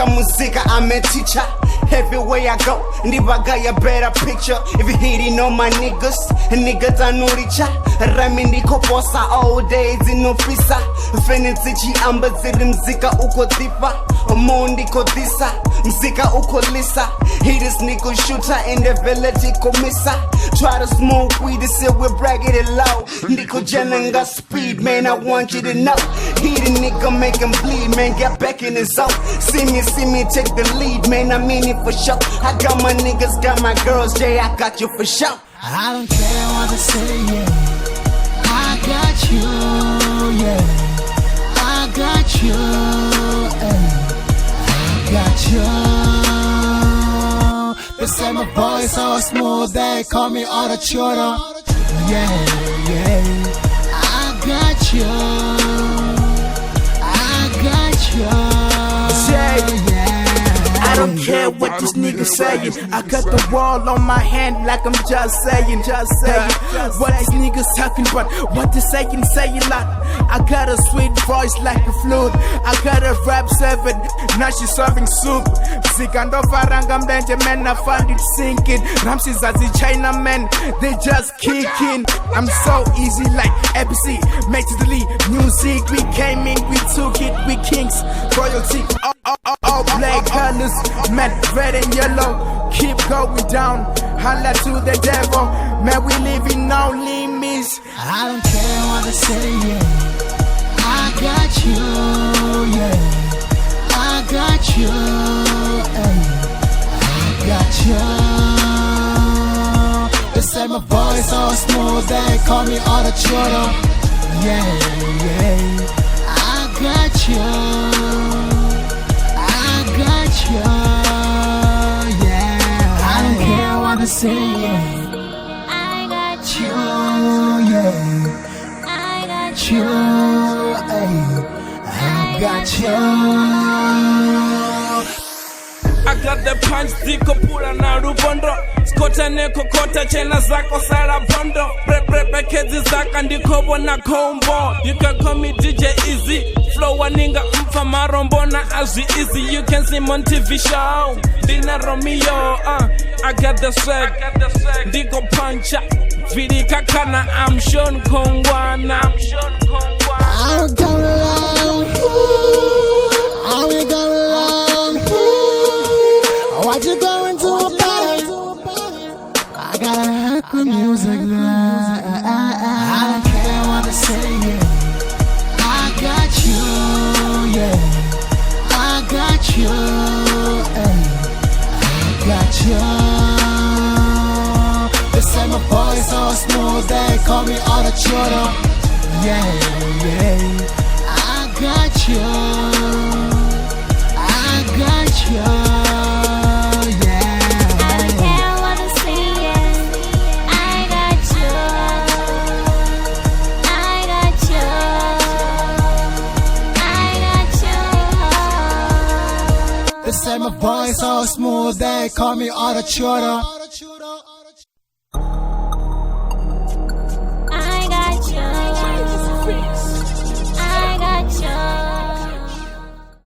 Muzika, I'm a teacher. Everywhere I go, Niba got a better picture. If you hitting on my niggas are no richer. Ramini koposa all days in no pisa. Fenitichi amba zili mzika uko thifa. Omondi kodisa, mzika uko lisa. He this nigga shooter in the village komisa. Try to smoke weed and sit with bragging it low. Niko Jalen got speed, man, I want you to know. He the nigga make him bleed, man, get back in his zone. See me, take the lead, man, I mean it for sure. I got my niggas, got my girls, Jay, I got you for sure. I don't care what they say, yeah. I got you, yeah. I got you, I got you. They say my voice so smooth, they call me Autotune. Yeah, yeah. I got you, I got you. Yeah. I don't care what this nigga saying. I got the wall on my hand like I'm just saying. What this nigga's talking about, what they saying, say a lot. I got a sweet voice like a flute. I got a rap 7, now she's serving soup. Zikando faranga mdenje man, I found it sinking. Ramses as a China man, they just kicking. I'm so easy like ABC, make it the lead. Music, we came in, we took it, we kings. Royalty, all black colors, man, red and yellow. Keep going down, holla to the devil. Man, we living no limits. I don't care what they say, yeah. I got you, yeah. I got you, I got you. They say my voice so smooth, they call me Autotune. Yeah, yeah. I got you, I got you, yeah. I don't care what they say, yeah. I got you, yeah. I got you, I got you. I got the punch, diko pula na rubondo. Skota neko kota chena zako sara bondo. Kezi zaka ndiko bona combo. You can call me DJ Easy. Flow waninga mfa marombona as easy. You can see me on TV show. Dina Romeo, I got the swag. Diko puncha. Vidi kakana, I'm Sean Kongwana. I'm going along, I'm going along. What you going to about? I gotta hack the music now. I don't care what they say, yeah. I got you, yeah. I got you, I got you. They say my voice so smooth, they call me Autotune. Yeah, yeah. I got you, I got you. They say my voice so smooth, they call me Autotune.